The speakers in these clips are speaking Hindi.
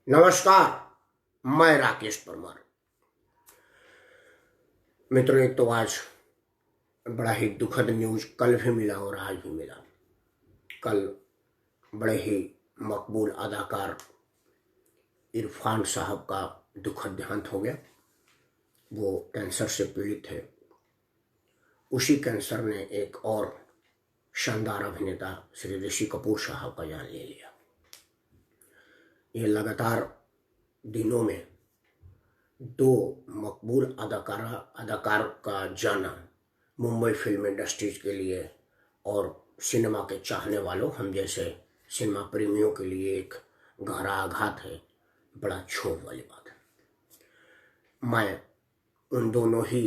नमस्कार। मैं राकेश परमार। मित्रों, एक तो आज बड़ा ही दुखद न्यूज कल भी मिला और आज भी मिला। कल बड़े ही मकबूल अदाकार इरफान साहब का दुखद देहांत हो गया। वो कैंसर से पीड़ित थे। उसी कैंसर ने एक और शानदार अभिनेता श्री ऋषि कपूर साहब का जान ले लिया। ये लगातार दिनों में दो मकबूल अदाकार का जाना मुंबई फिल्म इंडस्ट्रीज के लिए और सिनेमा के चाहने वालों हम जैसे सिनेमा प्रेमियों के लिए एक गहरा आघात है, बड़ा क्षोभ वाली बात है। मैं उन दोनों ही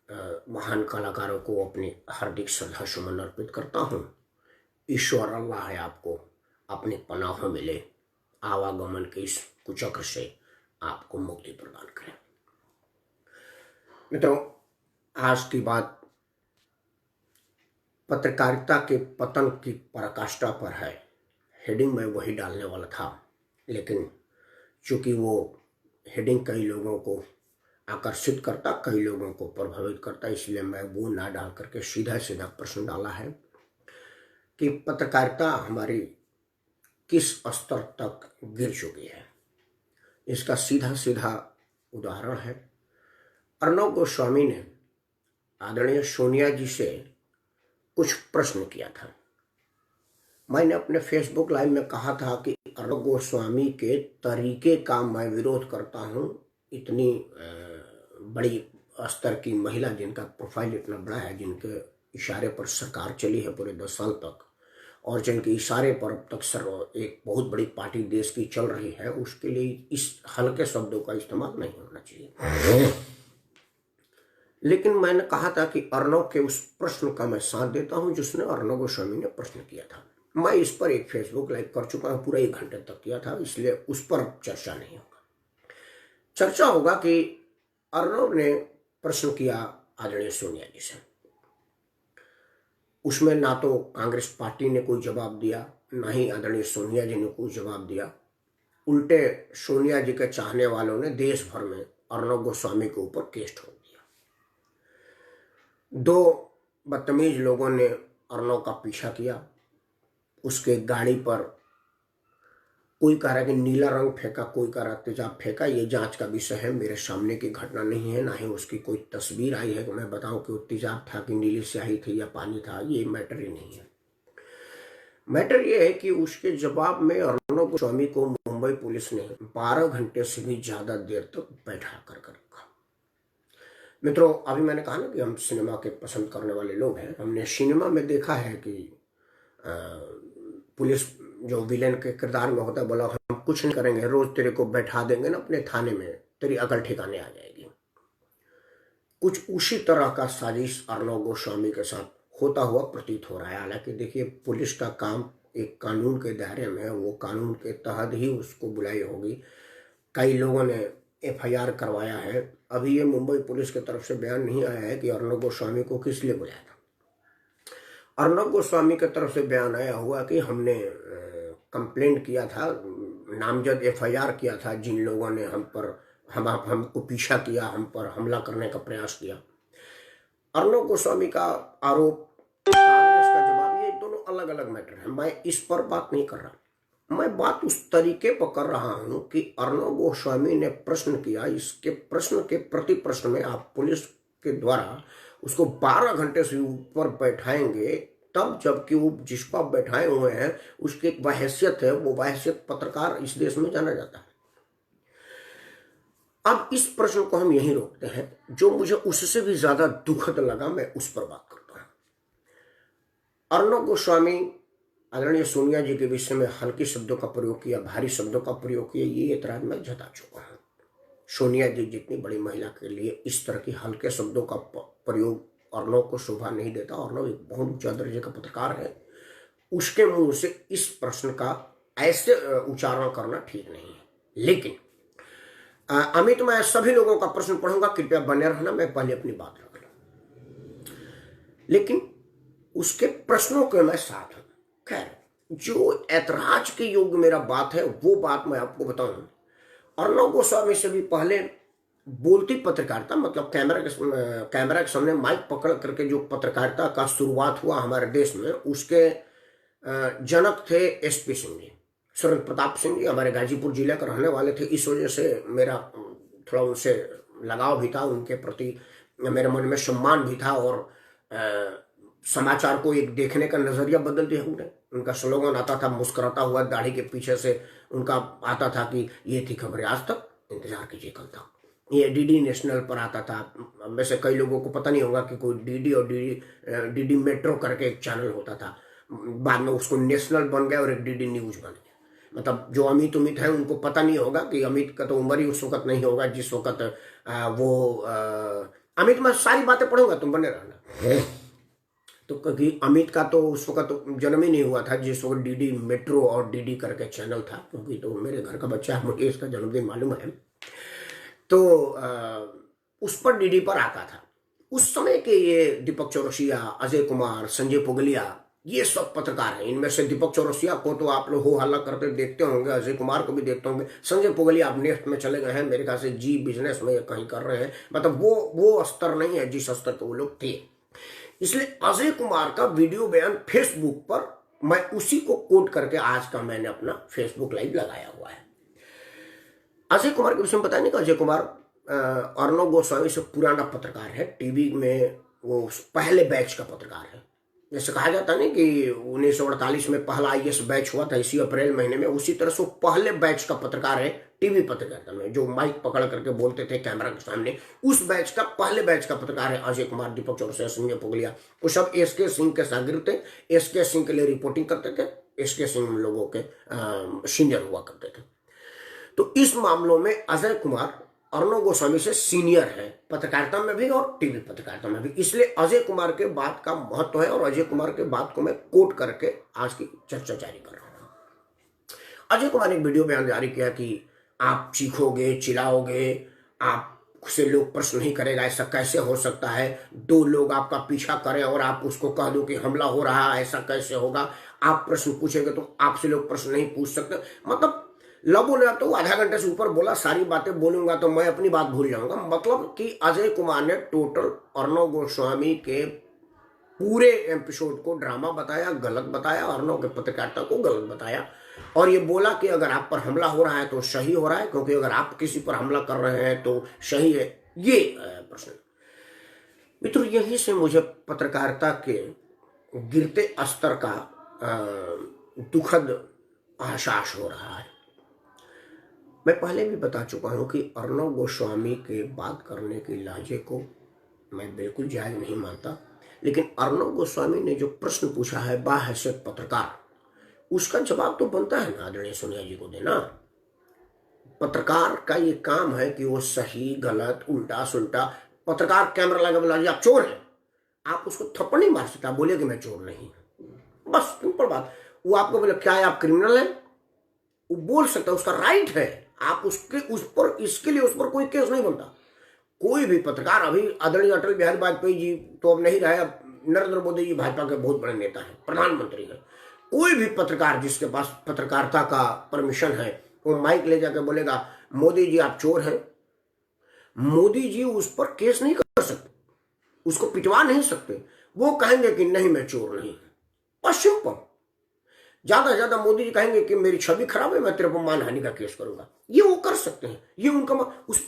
महान कलाकारों को अपनी हार्दिक श्रद्धा सुमन अर्पित करता हूँ। ईश्वर अल्लाह है आपको अपनी पनाह में ले, आवागमन के इस कुचक्र से आपको मुक्ति प्रदान करें। मित्रों, आज की बात पत्रकारिता के पतन की पराकाष्ठा पर है। हेडिंग में वही डालने वाला था, लेकिन चूंकि वो हेडिंग कई लोगों को आकर्षित करता, कई लोगों को प्रभावित करता, इसलिए मैं वो ना डाल करके सीधा सीधा प्रश्न डाला है कि पत्रकारिता हमारी किस स्तर तक गिर चुकी है। इसका सीधा सीधा उदाहरण है, अर्णव गोस्वामी ने आदरणीय सोनिया जी से कुछ प्रश्न किया था। मैंने अपने फेसबुक लाइव में कहा था कि अर्णव गोस्वामी के तरीके का मैं विरोध करता हूँ। इतनी बड़ी स्तर की महिला जिनका प्रोफाइल इतना बड़ा है, जिनके इशारे पर सरकार चली है पूरे 10 साल तक, और जिनके इशारे पर अब तक एक बहुत बड़ी पार्टी देश की चल रही है, उसके लिए इस हल्के शब्दों का इस्तेमाल नहीं होना चाहिए। लेकिन मैंने कहा था कि अर्णव के उस प्रश्न का मैं साथ देता हूं जिसने अर्णव गोस्वामी ने प्रश्न किया था। मैं इस पर एक फेसबुक लाइव कर चुका हूं, पूरा 1 घंटे तक किया था, इसलिए उस पर चर्चा नहीं होगा। चर्चा होगा कि अर्णव ने प्रश्न किया आदरणीय सोनिया जी से। उसमें ना तो कांग्रेस पार्टी ने कोई जवाब दिया, ना ही आदरणीय सोनिया जी ने कोई जवाब दिया। उल्टे सोनिया जी के चाहने वालों ने देश भर में अर्णव गोस्वामी के ऊपर केस ठोक दिया। 2 बदतमीज लोगों ने अर्णव का पीछा किया। उसके गाड़ी पर कोई कह रहा कि नीला रंग फेंका, कोई कह रहा तेजाब फेंका। ये जांच का विषय है, मेरे सामने की घटना नहीं है, ना ही उसकी कोई तस्वीर आई है कि मैं बताऊं कि वो तेजाब था कि नीली स्याही थी या पानी था। ये मैटर ही नहीं है। मैटर ये है कि उसके जवाब में अर्णव गोस्वामी को मुंबई पुलिस ने 12 घंटे से भी ज्यादा देर तक बैठा कर रखा। मित्रों, अभी मैंने कहा ना कि हम सिनेमा के पसंद करने वाले लोग हैं। हमने सिनेमा में देखा है कि पुलिस जो विलेन के किरदार में होता है, बोला हम कुछ नहीं करेंगे, रोज तेरे को बैठा देंगे ना अपने थाने में, तेरी अकल ठिकाने आ जाएगी। कुछ उसी तरह का साजिश अर्णव गोस्वामी के साथ होता हुआ प्रतीत हो रहा है। हालांकि देखिए, पुलिस का काम एक कानून के दायरे में है, वो कानून के तहत ही उसको बुलाई होगी। कई लोगों ने FIR करवाया है। अभी ये मुंबई पुलिस की तरफ से बयान नहीं आया है कि अर्णव गोस्वामी को किस लिए बुलाया था। अर्णव गोस्वामी की तरफ से बयान आया हुआ कि हमने कंप्लेंट किया था, नामजद FIR किया था जिन लोगों ने हमको पीछा किया, हम पर हमला करने का प्रयास किया। अर्णव गोस्वामी का आरोप, कांग्रेस का जवाब, ये दोनों अलग अलग मैटर है। मैं इस पर बात नहीं कर रहा। मैं बात उस तरीके पर कर रहा हूं कि अर्णव गोस्वामी ने प्रश्न किया, इसके प्रश्न के प्रति प्रश्न में आप पुलिस के द्वारा उसको 12 घंटे से ऊपर बैठाएंगे, तब जबकि वो जिसको आप बैठाए हुए हैं उसकी एक वहैसियत है, वो वहैसियत पत्रकार इस देश में जाना जाता है। अब इस प्रश्न को हम यहीं रोकते हैं। जो मुझे उससे भी ज्यादा दुखद लगा, मैं उस पर बात करता हूं। अर्णव गोस्वामी आदरणीय सोनिया जी के विषय में हल्के शब्दों का प्रयोग किया, भारी शब्दों का प्रयोग किया, ये ऐतराज मैं जता चुका हूं। सोनिया जी जितनी बड़ी महिला के लिए इस तरह की हल्के शब्दों का प्रयोग अर्णव को शोभा नहीं देता। अर्णव एक बहुत ऊंचा दर्जे का पत्रकार है, उसके मुंह से इस प्रश्न का ऐसे उच्चारण करना ठीक नहीं है। लेकिन अमित, मैं सभी लोगों का प्रश्न पढ़ूंगा, कृपया बने रहना, मैं पहले अपनी बात रख लूं। लेकिन उसके प्रश्नों के मैं साथ हूं। खैर, जो ऐतराज के योग्य मेरा बात है वो बात मैं आपको बताऊं अर्णव गोस्वामी से भी पहले बोलती पत्रकारिता, मतलब कैमरा के सामने माइक पकड़ करके जो पत्रकारिता का शुरुआत हुआ हमारे देश में, उसके जनक थे एसपी सिंह जी, सुरेंद्र प्रताप सिंह जी। हमारे गाजीपुर जिले का रहने वाले थे, इस वजह से मेरा थोड़ा उनसे लगाव भी था, उनके प्रति मेरे मन में सम्मान भी था, और समाचार को एक देखने का नजरिया बदल दिया उन्हें। उनका स्लोगन आता था मुस्कुराता हुआ, दाढ़ी के पीछे से उनका आता था कि ये थी खबरें आज तक, इंतजार कीजिए कल तक। ये डीडी नेशनल पर आता था। वैसे कई लोगों को पता नहीं होगा कि कोई डीडी और डीडी मेट्रो करके एक चैनल होता था, बाद में उसको नेशनल बन गया और एक डीडी न्यूज बन गया। मतलब जो अमित है उनको पता नहीं होगा कि अमित का तो उम्र ही उस वक्त नहीं होगा जिस वक्त अमित, मैं सारी बातें पढ़ूंगा, तुम बने रहना। तो क्योंकि अमित का तो उस वक्त तो जन्म ही नहीं हुआ था जिस वक्त डीडी मेट्रो और डीडी करके चैनल था, क्योंकि तो मेरे घर का बच्चा है, मुझे इसका जन्मदिन मालूम है। तो उस पर डीडी पर आता था। उस समय के ये दीपक चौरसिया, अजय कुमार, संजय पुगलिया, ये सब पत्रकार हैं। इनमें से दीपक चौरसिया को तो आप लोग हो हल्ला करते देखते होंगे, अजय कुमार को भी देखते होंगे, संजय पुगलिया आप नेफ्ट में चले गए हैं, मेरे ख्याल से जी बिजनेस में कहीं कर रहे हैं। मतलब वो स्तर नहीं है जिस स्तर पर वो लोग थे। इसलिए अजय कुमार का वीडियो बयान फेसबुक पर, मैं उसी को कोट करके आज का मैंने अपना फेसबुक लाइव लगाया हुआ है। अजय कुमार के विषय में बताने का, अजय कुमार अर्णव गोस्वामी से पुराना पत्रकार है, टीवी में वो पहले बैच का पत्रकार है। जैसे कहा जाता है ना कि 1948 में पहला आईएएस बैच हुआ था, इसी अप्रैल महीने में, उसी तरह से वो पहले बैच का पत्रकार है टीवी पत्रकारिता में, जो माइक पकड़ करके बोलते थे कैमरा के सामने। उस बैच का पहले बैच का पत्रकार है अजय कुमार, दीपक चौरसिया, संजय पुगलिया। वो सब एसके सिंह के शागिर्द थे, एसके सिंह के लिए रिपोर्टिंग करते थे, एसके सिंह लोगों के सीनियर हुआ करते थे। तो इस मामलों में अजय कुमार अर्णव गोस्वामी से सीनियर है, पत्रकारिता में भी और टीवी पत्रकारिता में भी। इसलिए अजय कुमार के बात का महत्व है, और अजय कुमार के बात को मैं कोट करके आज की चर्चा जारी कर रहा हूं। अजय कुमार ने एक वीडियो बयान जारी किया कि आप चीखोगे, चिल्लाओगे, आपसे लोग प्रश्न नहीं करेगा, ऐसा कैसे हो सकता है? दो लोग आपका पीछा करें और आप उसको कह दो कि हमला हो रहा है, ऐसा कैसे होगा? आप प्रश्न पूछेंगे तो आपसे लोग प्रश्न नहीं पूछ सकते। मतलब लबो ने तो आधा घंटे से ऊपर बोला, सारी बातें बोलूंगा तो मैं अपनी बात भूल जाऊंगा। मतलब कि अजय कुमार ने टोटल अर्णव गोस्वामी के पूरे एपिसोड को ड्रामा बताया, गलत बताया, अर्णव के पत्रकारिता को गलत बताया, और ये बोला कि अगर आप पर हमला हो रहा है तो सही हो रहा है, क्योंकि अगर आप किसी पर हमला कर रहे हैं तो सही है। ये प्रश्न मित्रों, यहीं से मुझे पत्रकारिता के गिरते स्तर का दुखद एहसास हो रहा है। मैं पहले भी बता चुका हूं कि अर्णव गोस्वामी के बात करने की लहजे को मैं बिल्कुल जायज नहीं मानता, लेकिन अर्णव गोस्वामी ने जो प्रश्न पूछा है बाहैसियत पत्रकार, उसका जवाब तो बनता है ना आदरणीय सोनिया जी को देना। पत्रकार का ये काम है कि वो सही गलत उल्टा सुल्टा, पत्रकार कैमरा लगा बोला जी आप चोर हैं, आप उसको थप्पड़ नहीं मार सकता, बोले कि मैं चोर नहीं, बस सिंपल बात। वो आपको बोले क्या है आप क्रिमिनल हैं, वो बोल सकता है, उसका राइट है। आप उसके उस पर इसके लिए उस पर कोई केस नहीं बनता। कोई भी पत्रकार, अभी आदरणीय अटल बिहारी वाजपेयी जी तो अब नहीं रहे, अब नरेंद्र मोदी जी भाजपा के बहुत बड़े नेता हैं, प्रधानमंत्री हैं। कोई भी पत्रकार जिसके पास पत्रकारिता का परमिशन है, वो माइक ले जाकर बोलेगा मोदी जी आप चोर हैं, मोदी जी उस पर केस नहीं कर सकते, उसको पिटवा नहीं सकते। वो कहेंगे कि नहीं मैं चोर नहीं, बस सिंपल। ज्यादा से ज्यादा मोदी जी कहेंगे कि मेरी छवि खराब है, मैं तेरे पर मानहानि का केस करूंगा, ये वो कर सकते हैं। ये उनका उस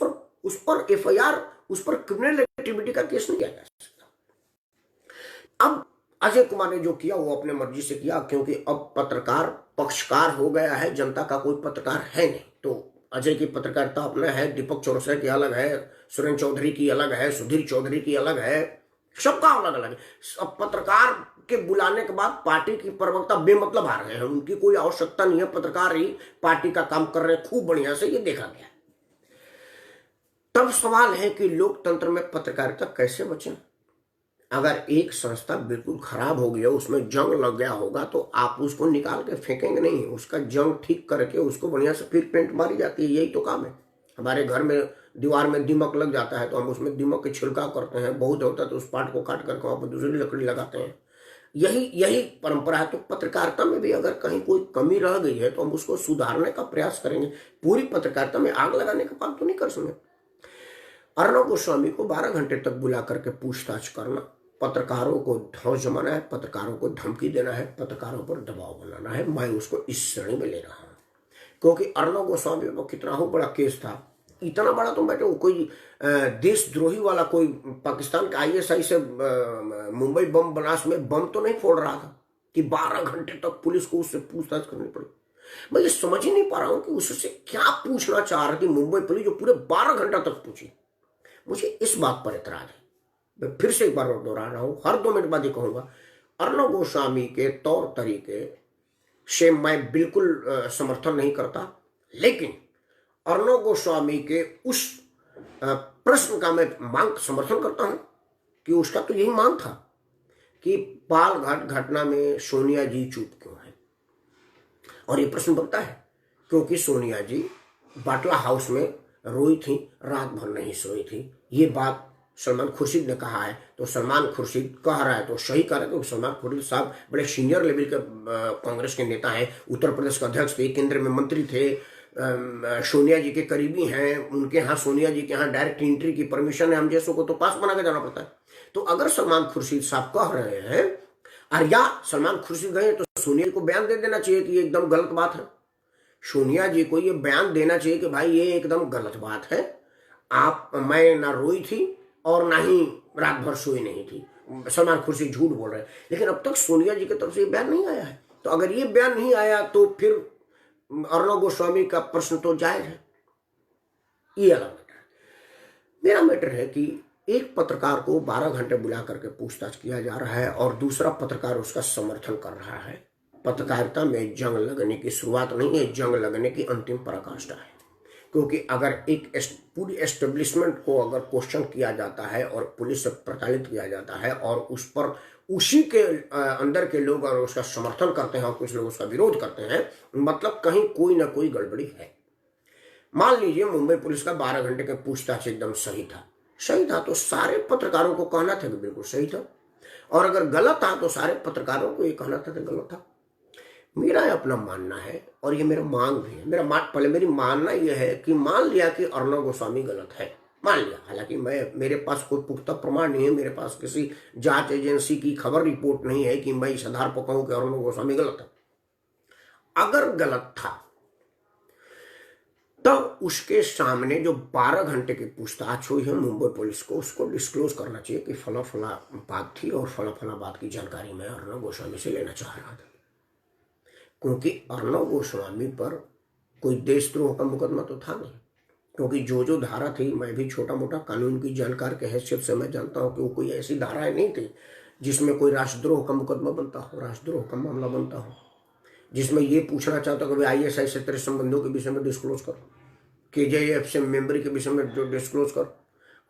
पर एफआईआर, उस पर क्रिमिनल एक्टिविटी का केस नहीं किया जा सकता। अब अजय कुमार ने जो किया वो अपने मर्जी से किया, क्योंकि अब पत्रकार पक्षकार हो गया है, जनता का कोई पत्रकार है नहीं। तो अजय की पत्रकारिता अपना है, दीपक चौरसिया की अलग है, सुरेंद्र चौधरी की अलग है, सुधीर चौधरी की अलग है, सबका अलग अलग है। अब पत्रकार के बुलाने के बाद पार्टी की प्रवक्ता बेमतलब आ रहे हैं, उनकी कोई आवश्यकता नहीं है, पत्रकार ही पार्टी का काम कर रहे हैं खूब बढ़िया से, ये देखा गया। तब सवाल है कि लोकतंत्र में पत्रकारिता कैसे बचे? अगर एक संस्था बिल्कुल खराब हो गया, उसमें जंग लग गया होगा, तो आप उसको निकाल के फेंकेंगे नहीं, उसका जंग ठीक करके उसको बढ़िया से फिर पेंट मारी जाती है, यही तो काम है। हमारे घर में दीवार में दीमक लग जाता है तो हम उसमें दीमक के छिड़काव करते हैं, बहुत होता है तो उस पार्ट को काट करके वहां पर दूसरी लकड़ी लगाते हैं। यही यही परंपरा है। तो पत्रकारिता में भी अगर कहीं कोई कमी रह गई है तो हम उसको सुधारने का प्रयास करेंगे। पूरी पत्रकारिता में आग लगाने का काम तो नहीं कर सकते। अर्णव गोस्वामी को 12 घंटे तक बुला करके पूछताछ करना, पत्रकारों को धौंस जमाना है, पत्रकारों को धमकी देना है, पत्रकारों पर दबाव बनाना है, मैं उसको इस श्रेणी में ले रहा हूं। क्योंकि अर्णव गोस्वामी पर कितना हो बड़ा केस था, इतना बड़ा तो बैठे कोई देशद्रोही वाला कोई पाकिस्तान के ISI से मुंबई बम ब्लास्ट में बम तो नहीं फोड़ रहा था कि 12 घंटे तक पुलिस को उससे पूछताछ करनी पड़ी। मैं ये समझ ही नहीं पा रहा हूं कि उससे क्या पूछना चाह रही थी मुंबई पुलिस, जो पूरे 12 घंटा तक पूछी। मुझे इस बात पर एतराज है। मैं फिर से एक बार दोहरा रहा हूं, हर 2 मिनट बाद ही कहूंगा, अर्णव गोस्वामी के तौर तरीके से मैं बिल्कुल समर्थन नहीं करता, लेकिन अर्णव गोस्वामी के उस प्रश्न का मैं मांग समर्थन करता हूं कि उसका तो यही मांग था कि पालघाट घटना में सोनिया जी चुप क्यों है। और ये प्रश्न बनता है क्योंकि सोनिया जी बाटला हाउस में रोई थी, रात भर नहीं सोई थी। ये बात सलमान खुर्शीद ने कहा है, तो सलमान खुर्शीद कह रहा है तो सही कह रहा है, क्योंकि सलमान खुर्शीद साहब बड़े सीनियर लेवल के कांग्रेस के नेता हैं, उत्तर प्रदेश के अध्यक्ष थे, केंद्र में मंत्री थे, सोनिया जी के करीबी हैं। उनके यहाँ सोनिया जी के यहाँ डायरेक्ट एंट्री की परमिशन है, हम जैसों को तो पास बना के जाना पड़ता है। तो अगर सलमान खुर्शीद साहब कह रहे हैं और या सलमान खुर्शीद गए तो सोनिया को बयान दे देना चाहिए कि ये एकदम गलत बात है। सोनिया जी को ये बयान देना चाहिए कि भाई ये एकदम गलत बात है, मैं ना रोई थी और ना ही रात भर सोई नहीं थी, सलमान खुर्शीद झूठ बोल रहे हैं। लेकिन अब तक सोनिया जी की तरफ से ये बयान नहीं आया है। तो अगर ये बयान नहीं आया तो फिर अर्णव गोस्वामी का प्रश्न तो जायज है। ये अलग मैटर है। मेरा मैटर है कि एक पत्रकार को 12 घंटे बुला करके पूछताछ किया जा रहा है और दूसरा पत्रकार उसका समर्थन कर रहा है। पत्रकारिता में जंग लगने की शुरुआत नहीं है, जंग लगने की अंतिम पराकाष्ठा है। क्योंकि अगर एक पूरी एस्टेब्लिशमेंट को अगर क्वेश्चन किया जाता है और पुलिस से प्रताड़ित किया जाता है और उस पर उसी के अंदर के लोग और उसका समर्थन करते हैं और कुछ लोग उसका विरोध करते हैं, मतलब कहीं कोई ना कोई गड़बड़ी है। मान लीजिए मुंबई पुलिस का 12 घंटे का पूछताछ एकदम सही था तो सारे पत्रकारों को कहना था कि बिल्कुल सही था, और अगर गलत था तो सारे पत्रकारों को ये कहना था कि गलत था। मेरा अपना मानना है और ये मेरा मांग भी है। पहले मेरी मानना यह है कि मान लिया कि अर्णव गोस्वामी गलत है, मान लिया, हालांकि मेरे पास कोई पुख्ता प्रमाण नहीं है, मेरे पास किसी जांच एजेंसी की खबर रिपोर्ट नहीं है कि मैं इस आधार पर कहूं कि अर्णव गोस्वामी गलत है। अगर गलत था तब उसके सामने जो 12 घंटे की पूछताछ हुई है मुंबई पुलिस को, उसको डिस्क्लोज करना चाहिए कि फला फला बात थी और फला फला बात की जानकारी मैं अर्णव गोस्वामी से लेना चाह रहा था। क्योंकि अर्णव गोस्वामी पर कोई देशद्रोह का मुकदमा तो था नहीं, क्योंकि जो धारा थी, मैं भी छोटा मोटा कानून की जानकार के हैसियत से मैं जानता हूं कि वो कोई ऐसी धाराएं नहीं थी जिसमें कोई राष्ट्रद्रोह का मुकदमा बनता हो, राष्ट्रद्रोह का मामला बनता हो, जिसमें ये पूछना चाहता कि भाई ISI से तेरे संबंधों के विषय में डिस्क्लोज कर, KJF से मेंबरी के विषय में जो डिस्क्लोज कर,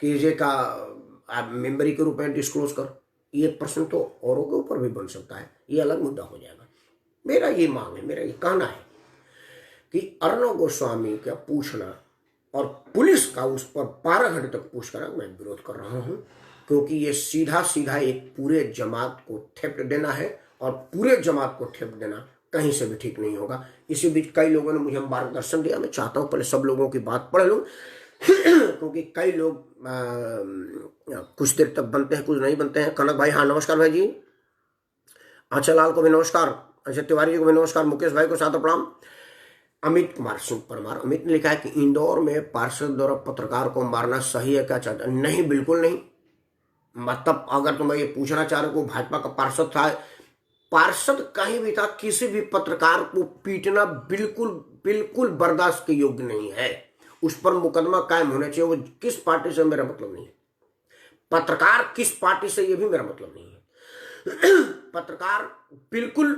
KJ का मेंबरी के रूप में डिस्क्लोज कर। ये प्रश्न तो औरों के ऊपर भी बन सकता है, ये अलग मुद्दा हो जाएगा। मेरा ये मांग है, मेरा ये कहना है कि अर्णव गोस्वामी का पूछना और पुलिस का उस पर 12 घंटे तक पूछ कर मैं विरोध कर रहा हूं, क्योंकि ये सीधा सीधा एक पूरे जमात को ठेप देना है और पूरे जमात को ठेप देना कहीं से भी ठीक नहीं होगा। इसी बीच कई लोगों ने मुझे मार्गदर्शन दिया, मैं चाहता हूं पहले सब लोगों की बात पढ़ लूं क्योंकि कई लोग कुछ देर तक बनते हैं, कुछ नहीं बनते हैं। कनक भाई, हाँ नमस्कार भाई जी, आंचल लाल को भी नमस्कार, अजय तिवारी जी को भी नमस्कार, मुकेश भाई को सादर प्रणाम। अमित कुमार सिंह परमार, अमित ने लिखा है कि इंदौर में पार्षद द्वारा पत्रकार को मारना सही है क्या? चाहता नहीं, बिल्कुल नहीं। मतलब अगर तुम ये पूछना चाह रहे हो भाजपा का पार्षद था, पार्षद कहीं भी था, किसी भी पत्रकार को पीटना बिल्कुल बिल्कुल बर्दाश्त के योग्य नहीं है। उस पर मुकदमा कायम होना चाहिए। वो किस पार्टी से मेरा मतलब नहीं है, पत्रकार किस पार्टी से ये भी मेरा मतलब नहीं है। पत्रकार बिल्कुल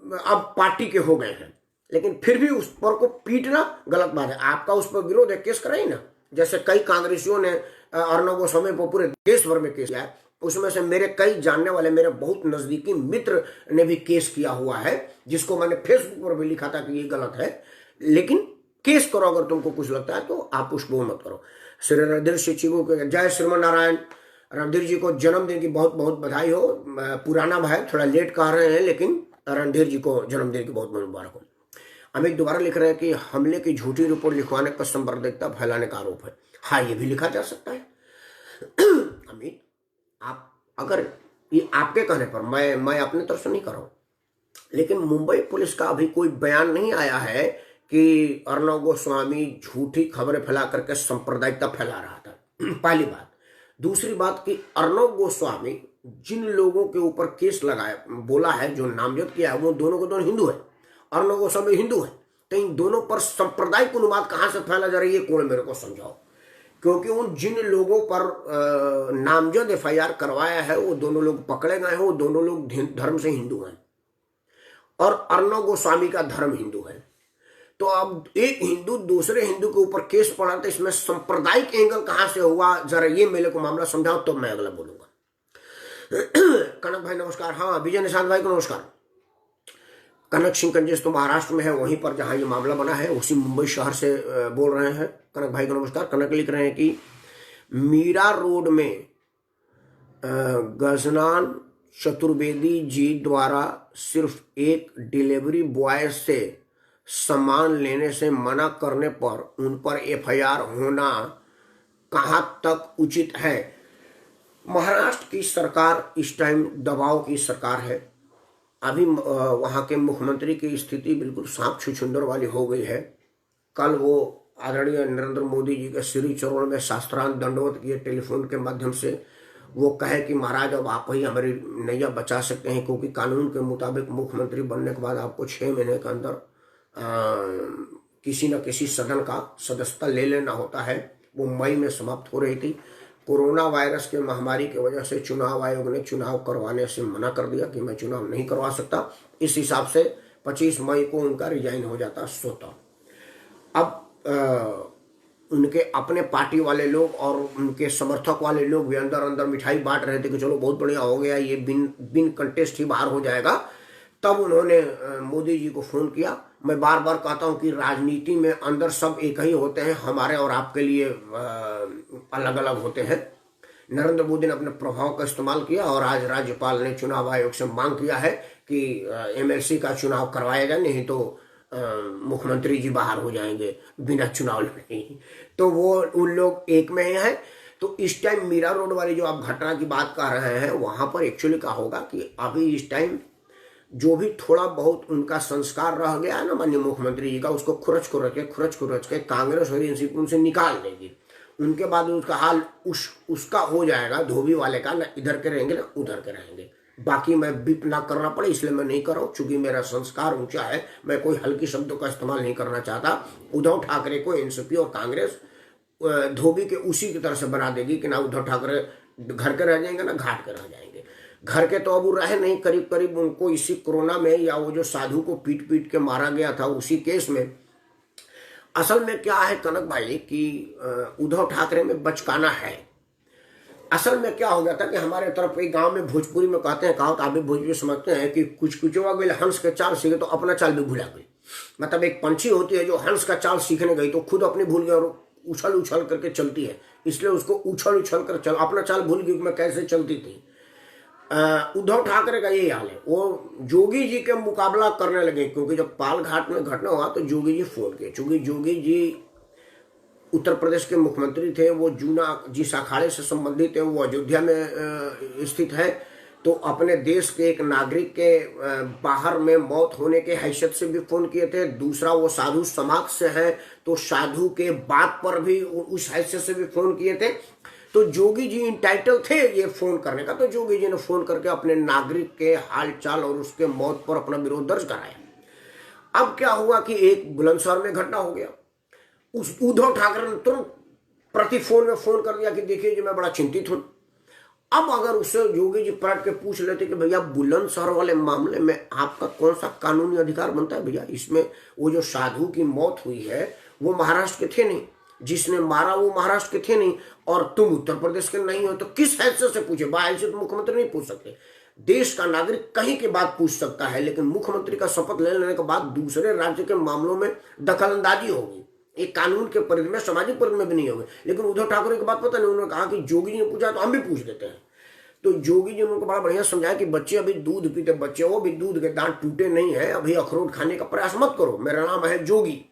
अब पार्टी के हो गए हैं, लेकिन फिर भी उस पर को पीटना गलत बात है। आपका उस पर विरोध है, केस कराइए ना, जैसे कई कांग्रेसियों ने अर्णव गोस्वामी पर पूरे देश भर में केस किया है। उसमें से मेरे कई जानने वाले, मेरे बहुत नजदीकी मित्र ने भी केस किया हुआ है, जिसको मैंने फेसबुक पर भी लिखा था कि ये गलत है। लेकिन केस करो, अगर तुमको कुछ लगता है तो आप उसको मत करो। श्री हृदय शिक्षकों के जय श्रीमन नारायण। रणधीर जी को जन्मदिन की बहुत बहुत बधाई हो। पुराना भाई थोड़ा लेट कह रहे हैं, लेकिन रणधीर जी को जन्मदिन की बहुत बहुत मुबारक हो। अमित दोबारा लिख रहे हैं कि हमले की झूठी रिपोर्ट लिखवाने पर सांप्रदायिकता फैलाने का आरोप है। हाँ, ये भी लिखा जा सकता है। अमित, आप अगर ये आपके कहने पर, मैं अपने तरफ से नहीं कर रहा हूं, लेकिन मुंबई पुलिस का अभी कोई बयान नहीं आया है कि अर्णव गोस्वामी झूठी खबरें फैला करके सांप्रदायिकता फैला रहा था। पहली बात। दूसरी बात कि अर्णव गोस्वामी जिन लोगों के ऊपर केस लगाया, बोला है, जो नामजद किया है, वो दोनों को दोनों हिंदू है। अर्णव गोस्वामी हिंदू है, तो इन दोनों पर सांप्रदायिक उन्माद कहां से फैला जा रही है, कौन मेरे को समझाओ। क्योंकि उन जिन लोगों पर नामजद एफआईआर करवाया है, वो दोनों लोग पकड़े गए हैं, वो दोनों लोग धर्म से हिंदू हैं और अर्णव गोस्वामी का धर्म हिंदू है। तो अब एक हिंदू दूसरे हिंदू के ऊपर केस पड़ा, तो इसमें सांप्रदायिक एंगल कहां से हुआ, जरा ये मेरे को मामला समझाओ, तो मैं अगला बोलूंगा। कनक भाई नमस्कार। हाँ, विजय निशांत भाई को नमस्कार। कनक सिंह कंजेस तो महाराष्ट्र में है, वहीं पर जहां ये मामला बना है, उसी मुंबई शहर से बोल रहे हैं। कनक भाई को नमस्कार। कनक लिख रहे हैं कि मीरा रोड में गजनान चतुर्वेदी जी द्वारा सिर्फ एक डिलीवरी बॉय से सामान लेने से मना करने पर उन पर एफआईआर होना कहां तक उचित है। महाराष्ट्र की सरकार इस टाइम दबाव की सरकार है। अभी वहां के मुख्यमंत्री की स्थिति बिल्कुल सांप छुछुंदर वाली हो गई है। कल वो आदरणीय नरेंद्र मोदी जी के श्री चरणों में शास्त्रांत दंडवत किए टेलीफोन के माध्यम से। वो कहे कि महाराज अब आप ही हमारी नैया बचा सकते हैं, क्योंकि कानून के मुताबिक मुख्यमंत्री बनने के बाद आपको 6 महीने के अंदर किसी न किसी सदन का सदस्यता ले लेना होता है। वो मई में समाप्त हो रही थी। कोरोना वायरस के महामारी की वजह से चुनाव आयोग ने चुनाव करवाने से मना कर दिया कि मैं चुनाव नहीं करवा सकता। इस हिसाब से 25 मई को उनका रिजाइन हो जाता स्वतः। अब उनके अपने पार्टी वाले लोग और उनके समर्थक वाले लोग भी अंदर अंदर मिठाई बांट रहे थे कि चलो बहुत बढ़िया हो गया, ये बिन कंटेस्ट ही बाहर हो जाएगा। तब उन्होंने मोदी जी को फोन किया। मैं बार बार कहता हूं कि राजनीति में अंदर सब एक ही होते हैं, हमारे और आपके लिए अलग अलग होते हैं। नरेंद्र मोदी ने अपने प्रभाव का इस्तेमाल किया और आज राज्यपाल ने चुनाव आयोग से मांग किया है कि एमएलसी का चुनाव करवाया जाए, नहीं तो मुख्यमंत्री जी बाहर हो जाएंगे बिना चुनाव लड़े। तो वो उन लोग एक में ही है। तो इस टाइम मीरा रोड वाली जो आप घटना की बात कर रहे हैं, वहां पर एक्चुअली क्या होगा कि अभी इस टाइम जो भी थोड़ा बहुत उनका संस्कार रह गया है ना माननीय मुख्यमंत्री जी का, उसको खुरच खुरच के कांग्रेस और एनसीपी उनसे निकाल देगी। उनके बाद उसका हाल उसका हो जाएगा, धोबी वाले का, ना इधर के रहेंगे ना उधर के रहेंगे। बाकी मैं बिप ना करना पड़े इसलिए मैं नहीं कर रहा हूँ, चूंकि मेरा संस्कार ऊंचा है। मैं कोई हल्की शब्दों का इस्तेमाल नहीं करना चाहता। उद्धव ठाकरे को एनसीपी और कांग्रेस धोबी के उसी की तरह से बना देगी कि ना उद्धव ठाकरे घर के रह जाएंगे ना घाट के रह जाएंगे। घर के तो अब वो रहे नहीं, करीब करीब उनको इसी कोरोना में, या वो जो साधु को पीट पीट के मारा गया था उसी केस में। असल में क्या है कनक भाई कि उद्धव ठाकरे में बचकाना है। असल में क्या हो गया था कि हमारे तरफ एक गांव में भोजपुरी में कहते हैं, कहावत आप भी भोजपुरी समझते हैं कि कुछ कुचवा गई हंस के चाल सीखे तो अपना चाल भी भूला गई। मतलब एक पंछी होती है जो हंस का चाल सीखने गई तो खुद अपनी भूल गई और उछल उछल करके चलती है, इसलिए उसको उछल उछल कर चल, अपना चाल भूल गई मैं कैसे चलती थी। उद्धव ठाकरे का यही हाल है। वो जोगी जी के मुकाबला करने लगे, क्योंकि जब पाल घाट में घटना हुआ तो जोगी जी फोन किए। चूंकि जोगी जी उत्तर प्रदेश के मुख्यमंत्री थे, वो जूना जिस अखाड़े से संबंधित है वो अयोध्या में स्थित है, तो अपने देश के एक नागरिक के बाहर में मौत होने के हैसियत से भी फोन किए थे। दूसरा वो साधु समाज से है तो साधु के बात पर भी उस हैसियत से भी फोन किए थे। तो जोगी जी इंटाइटल थे ये फोन करने का, तो जोगी जी ने फोन करके अपने नागरिक के हाल चाल और उसके मौत पर अपना विरोध दर्ज कराया। अब क्या हुआ कि एक बुलंदशहर में घटना हो गया। उस उद्धव ठाकरे ने तुरंत प्रति फोन में फोन कर दिया कि देखिए जी मैं बड़ा चिंतित हूं। अब अगर उससे योगी जी पलट के पूछ लेते कि भैया बुलंदशहर वाले मामले में आपका कौन सा कानूनी अधिकार बनता है भैया, इसमें वो जो साधु की मौत हुई है वो महाराष्ट्र के थे नहीं, जिसने मारा वो महाराष्ट्र के थे नहीं, और तुम उत्तर प्रदेश के नहीं हो, तो किस हैसियत से पूछे। बाहैसियत मुख्यमंत्री नहीं पूछ सकते। देश का नागरिक कहीं के बाद पूछ सकता है, लेकिन मुख्यमंत्री का शपथ ले लेने के बाद दूसरे राज्य के मामलों में दखलंदाजी होगी। ये कानून के परिधि में, सामाजिक परिधि में भी नहीं होंगे। लेकिन उद्धव ठाकरे की बात पता नहीं, उन्होंने कहा कि जोगी जी ने पूछा तो हम भी पूछ देते हैं। तो जोगी जी ने उनको बड़ा बढ़िया समझाया कि बच्चे अभी दूध पीते, बच्चे हो, अभी दूध के दांत टूटे नहीं है, अभी अखरोट खाने का प्रयास मत करो। मेरा नाम है जोगी,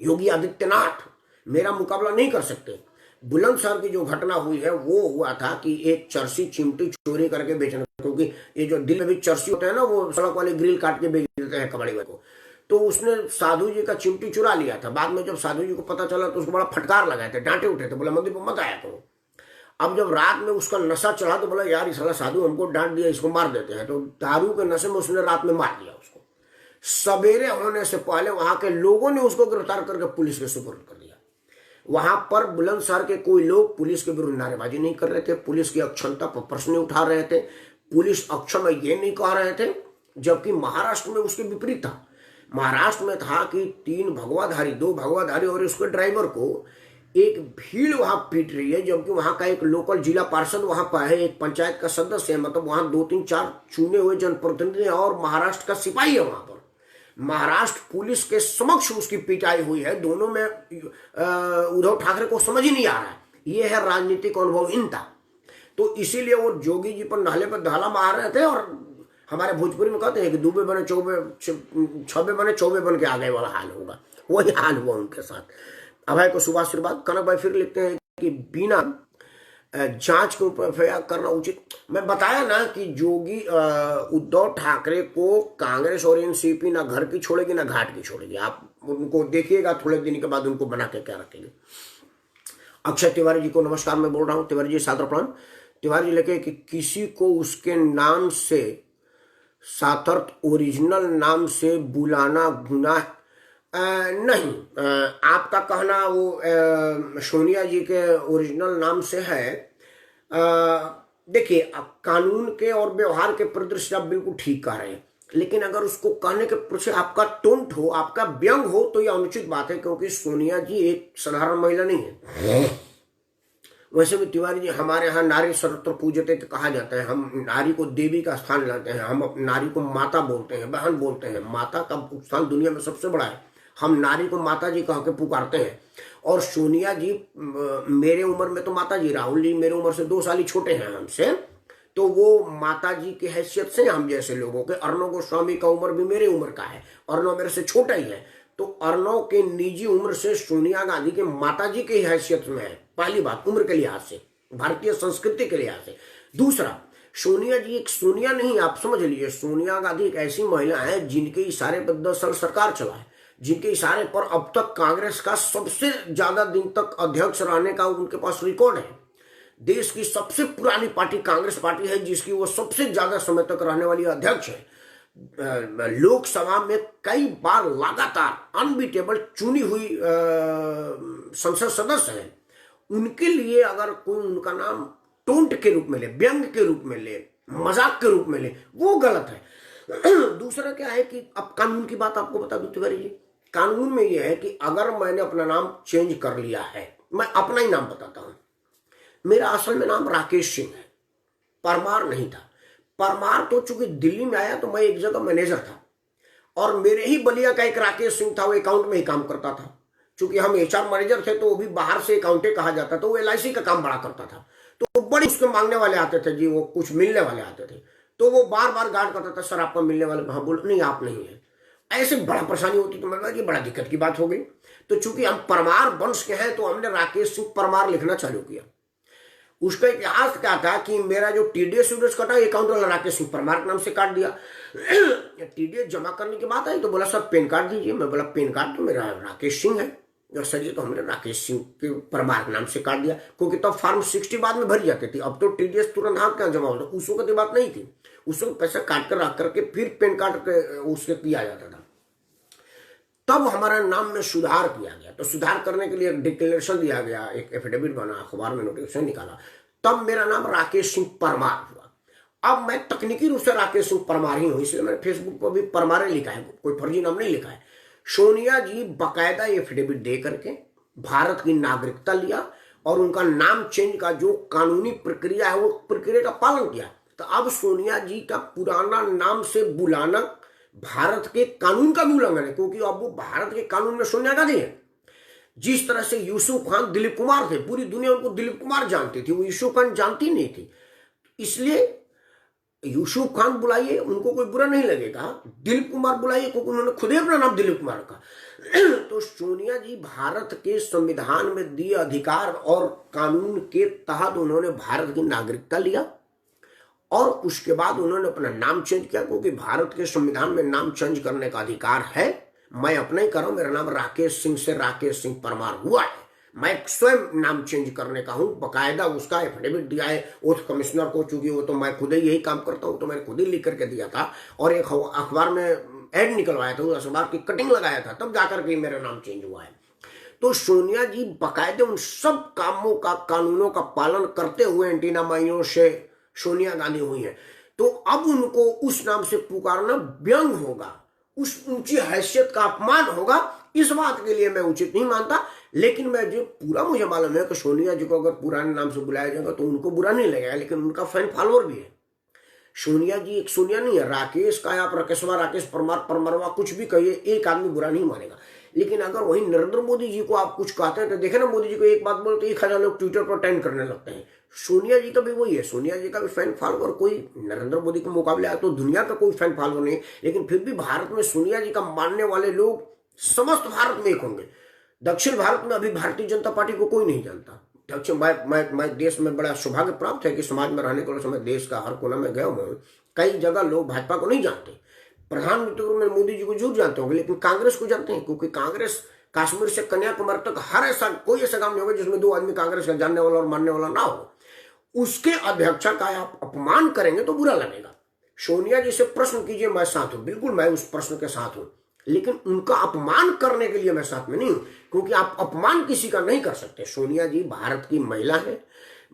योगी आदित्यनाथ, मेरा मुकाबला नहीं कर सकते। बुलंदशहर की जो घटना हुई है वो हुआ था कि एक चरसी चिमटी चोरी करके बेचना, क्योंकि ये जो दिल में भी चरसी होते हैं ना, वो सड़क वाले ग्रिल काट के बेच देते हैं कबाड़ी वाले को। तो उसने साधु जी का चिमटी चुरा लिया था। बाद में जब साधु जी को पता चला तो उसको बड़ा फटकार लगाए थे, डांटे उठे थे, बोला मंदिर पर मत आया करो। अब जब रात में उसका नशा चढ़ा तो बोला यार इस साधु हमको डांट दिया, इसको मार देते हैं। तो दारू के नशे में उसने रात में मार दिया उसको। सवेरे होने से पहले वहां के लोगों ने उसको गिरफ्तार करके पुलिस के सुपुर्द कर दिया। वहां पर बुलंदशहर के कोई लोग पुलिस के विरुद्ध नारेबाजी नहीं कर रहे थे, पुलिस की अक्षमता पर प्रश्न उठा रहे थे, पुलिस अक्षम है ये नहीं कह रहे थे। जबकि महाराष्ट्र में उसके विपरीत था। महाराष्ट्र में था कि 3 भगवाधारी, 2 भगवाधारी और उसके ड्राइवर को एक भीड़ वहां पीट रही है, जबकि वहां का एक लोकल जिला पार्षद वहां पर है, एक पंचायत का सदस्य है, मतलब वहां 2-3-4 चुने हुए जनप्रतिनिधि और महाराष्ट्र का सिपाही है वहां पर। महाराष्ट्र पुलिस के समक्ष उसकी पिटाई हुई है। दोनों में उद्धव ठाकरे को समझ ही नहीं आ रहा है। ये है राजनीतिक अनुभवहीनता। तो इसीलिए वो जोगी जी पर नाले पर धाला मार रहे थे। और हमारे भोजपुरी में कहते हैं कि दूबे बने चौबे, छबे बने चौबे बन के आ गए वाला हाल होगा। वही हाल हुआ उनके साथ। अभय को शुभ आशीर्वाद। कनक भाई फिर लिखते हैं कि बिना जांच के ऊपर एफआईआर करना उचित। मैं बताया ना कि जोगी उद्धव ठाकरे को कांग्रेस और एनसीपी ना घर की छोड़ेगी ना घाट की छोड़ेगी। आप उनको देखिएगा, थोड़े दिन के बाद उनको बना के क्या रखेंगे। अक्षय तिवारी जी को नमस्कार, मैं बोल रहा हूँ। तिवारी जी सादर प्रणाम। तिवारी जी लिखे कि किसी को उसके नाम से सातर्थ ओरिजिनल नाम से बुलाना गुनाह नहीं। आपका कहना वो सोनिया जी के ओरिजिनल नाम से है। देखिए, कानून के और व्यवहार के परिदृश्य आप बिल्कुल ठीक कह रहे हैं, लेकिन अगर उसको कहने के पीछे आपका टोंट हो, आपका व्यंग हो, तो यह अनुचित बात है, क्योंकि सोनिया जी एक साधारण महिला नहीं है। वैसे भी तिवारी जी, हमारे यहाँ नारी सर्वत्र पूजते कहा जाता है। हम नारी को देवी का स्थान लाते हैं। हम नारी को माता बोलते हैं, बहन बोलते हैं। माता का स्थान दुनिया में सबसे बड़ा है। हम नारी को माता जी कह के पुकारते हैं। और सोनिया जी मेरे उम्र में तो माता जी, राहुल जी मेरे उम्र से 2 साल ही छोटे हैं हमसे, तो वो माता जी की हैसियत से हम जैसे लोगों के। अर्णव गोस्वामी का उम्र भी मेरे उम्र का है, अर्णव मेरे से छोटा ही है। तो अर्णव के निजी उम्र से सोनिया गांधी के माता जी की हैसियत में है। पहली बात उम्र के लिहाज से, भारतीय संस्कृति के लिहाज से। दूसरा, सोनिया जी एक सोनिया नहीं, आप समझ लीजिए, सोनिया गांधी एक ऐसी महिला है जिनके इशारे पर 10 साल सरकार चला है, जिनके इशारे पर अब तक कांग्रेस का सबसे ज्यादा दिन तक अध्यक्ष रहने का उनके पास रिकॉर्ड है। देश की सबसे पुरानी पार्टी कांग्रेस पार्टी है, जिसकी वो सबसे ज्यादा समय तक रहने वाली अध्यक्ष है। लोकसभा में कई बार लगातार अनबीटेबल चुनी हुई संसद सदस्य है। उनके लिए अगर कोई उनका नाम टोंट के रूप में ले, व्यंग के रूप में ले, मजाक के रूप में ले, वो गलत है। दूसरा क्या है कि अब कानून की बात आपको बता दूं तिवारी जी, कानून में यह है कि अगर मैंने अपना नाम चेंज कर लिया है, मैं अपना ही नाम बताता हूं। मेरा असल में नाम राकेश सिंह है, परमार नहीं था। परमार तो चूंकि दिल्ली में आया तो मैं एक जगह मैनेजर था, और मेरे ही बलिया का एक राकेश सिंह था, वो अकाउंट में ही काम करता था। चूंकि हम एचआर मैनेजर थे तो वो भी बाहर से अकाउंटे कहा जाता था। वो LIC का काम बड़ा करता था, तो बड़े उसके मांगने वाले आते थे जी, वो कुछ मिलने वाले आते थे, तो वो बार बार गार्ड करता था, सर आपका मिलने वाले। हाँ बोल, नहीं आप नहीं है। ऐसे बड़ा परेशानी होती, तो मैंने कहा ये बड़ा दिक्कत की बात हो गई। तो चूंकि हम परमार वंश के हैं तो हमने राकेश सिंह परमार लिखना चालू किया। उसका इतिहास क्या था कि मेरा जो TDS कटा, अकाउंट वाला राकेश सिंह परमार के नाम से काट दिया। TDS जमा करने की बात आई तो बोला सर पैन कार्ड दीजिए। मैं बोला पैन कार्ड तो मेरा राकेश सिंह है। और सर ये तो हमने राकेश सिंह के परमार के नाम से काट दिया, क्योंकि तब फॉर्म 60 बाद में भरी जाती थी। अब तो TDS तुरंत हाथ क्या जमा होता, उस वक्त बात नहीं थी। उस वक्त पैसा काट कर रख करके फिर पैन कार्ड उसके किया जाता था। तब हमारे नाम में सुधार किया गया। तो सुधार करने के लिए एक डिक्लेरेशन दिया गया, एक एफिडेविट बना, अखबार में नोटिफिकेशन निकाला, तब मेरा नाम राकेश सिंह परमार हुआ। अब मैं तकनीकी रूप से राकेश सिंह परमार ही हूं, इसलिए मैंने फेसबुक पर भी परमार लिखा है, कोई फर्जी नाम नहीं लिखा है। सोनिया जी बाकायदा एफिडेविट दे करके भारत की नागरिकता लिया और उनका नाम चेंज का जो कानूनी प्रक्रिया है वो प्रक्रिया का पालन किया। तो अब सोनिया जी का पुराना नाम से बुलाना भारत के कानून का भी उल्लंघन है, क्योंकि अब वो भारत के कानून में सोनिया गांधी है। जिस तरह से यूसुफ खान दिलीप कुमार थे, पूरी दुनिया उनको दिलीप कुमार जानती थी, वो यूसुफ खान जानती नहीं थी। इसलिए यूसुफ खान बुलाइए, उनको कोई बुरा नहीं लगेगा, दिलीप कुमार बुलाइए क्योंकि उन्होंने खुद ही अपना नाम दिलीप कुमार का। तो सोनिया जी भारत के संविधान में दिए अधिकार और कानून के तहत उन्होंने भारत की नागरिकता लिया और उसके बाद उन्होंने अपना नाम चेंज किया, क्योंकि भारत के संविधान में नाम चेंज करने का अधिकार है। मैं अपना ही कर रहा हूं, मेरा नाम राकेश सिंह से राकेश सिंह परमार हुआ है, मैं स्वयं नाम चेंज करने का हूं, बकायदा उसका एफिडेविट दिया है उस कमिश्नर को, चूंकि वो तो मैं खुद ही यही काम करता हूं तो मैंने खुद ही लिख करके दिया था और एक अखबार में एड निकलवाया था, उस अखबार की कटिंग लगाया था, तब जाकर के मेरा नाम चेंज हुआ है। तो सोनिया जी बाकायदे उन सब कामों का, कानूनों का पालन करते हुए एंटीना माइनोर से सोनिया गांधी हुई है। तो अब उनको उस नाम से पुकारना व्यंग होगा, उस ऊंची हैसियत का अपमान होगा, इस बात के लिए मैं उचित नहीं मानता। लेकिन मैं जो पूरा मुझे मालूम है कि सोनिया जी को अगर पुराने नाम से बुलाया जाएगा तो उनको बुरा नहीं लगेगा, लेकिन उनका फैन फॉलोअर भी है। सोनिया जी एक सोनिया नहीं है, राकेश का या राकेशवा, राकेश परमार, परमरवा, कुछ भी कहिए, एक आदमी बुरा नहीं मानेगा। लेकिन अगर वही नरेंद्र मोदी जी को आप कुछ कहते हैं तो देखे ना, मोदी जी को एक बात बोलो तो 1000 लोग ट्विटर पर ट्रेंड करने लगते हैं। सोनिया जी का भी वही है, सोनिया जी का भी फैन फॉलोअर कोई नरेंद्र मोदी के मुकाबले आया तो दुनिया का कोई फैन फॉलोअर नहीं, लेकिन फिर भी भारत में सोनिया जी का मानने वाले लोग समस्त भारत में एक होंगे। दक्षिण भारत में अभी भारतीय जनता पार्टी को कोई नहीं जानता। दक्षिण मैं देश में बड़ा सौभाग्य प्राप्त है कि समाज में रहने के समय देश का हर कोना में गया हूँ, कई जगह लोग भाजपा को नहीं जानते, प्रधानमंत्री में मोदी जी को जरूर जानते होंगे, लेकिन कांग्रेस को जानते हैं, क्योंकि कांग्रेस कश्मीर से कन्याकुमारी तक हर ऐसा कोई ऐसा काम नहीं होगा जिसमें 2 आदमी कांग्रेस का जानने वाला और मानने वाला ना हो। उसके अध्यक्षा का आप अपमान करेंगे तो बुरा लगेगा। सोनिया जी से प्रश्न कीजिए, मैं साथ हूं, बिल्कुल मैं उस प्रश्न के साथ हूं, लेकिन उनका अपमान करने के लिए मैं साथ में नहीं हूं, क्योंकि आप अपमान किसी का नहीं कर सकते। सोनिया जी भारत की महिला है,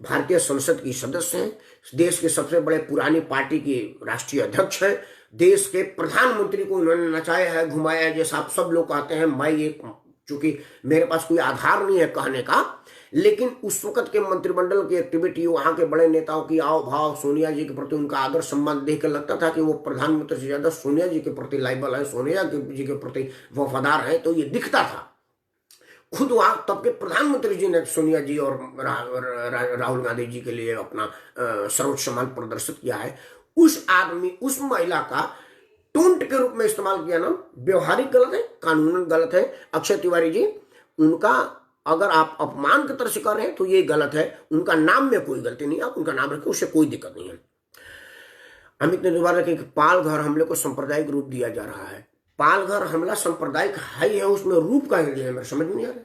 भारतीय संसद की सदस्य हैं, देश के सबसे बड़े पुरानी पार्टी की राष्ट्रीय अध्यक्ष है, देश के प्रधानमंत्री को उन्होंने नचाया है, घुमाया है, जैसा आप सब लोग कहते हैं। मैं ये, चूंकि मेरे पास कोई आधार नहीं है कहने का, लेकिन उस वक्त के मंत्रिमंडल की एक्टिविटी, वहां के बड़े नेताओं की आओ भाव, सोनिया जी के प्रति उनका आदर सम्मान देख कर लगता था कि वो प्रधानमंत्री से ज्यादा सोनिया जी के प्रति लायबल है, सोनिया जी के प्रति वफादार है, तो ये दिखता था। खुद वहां तब के प्रधानमंत्री जी ने सोनिया जी और राहुल गांधी जी के लिए अपना सर्वोच्च सम्मान प्रदर्शित किया है। उस आदमी, उस महिला का टोंट के रूप में इस्तेमाल किया ना, व्यवहारिक गलत है, कानूनन गलत है। अक्षय तिवारी जी, उनका अगर आप अपमान की तरह से कर रहे हैं तो ये गलत है। उनका नाम में कोई गलती नहीं, आप उनका नाम रखें, उससे कोई दिक्कत नहीं है। अमित ने दोबारा कहा कि पालघर हमले को सांप्रदायिक रूप दिया जा रहा है। पालघर हमला सांप्रदायिक है, उसमें रूप का है, मेरे समझ नहीं आ रहा।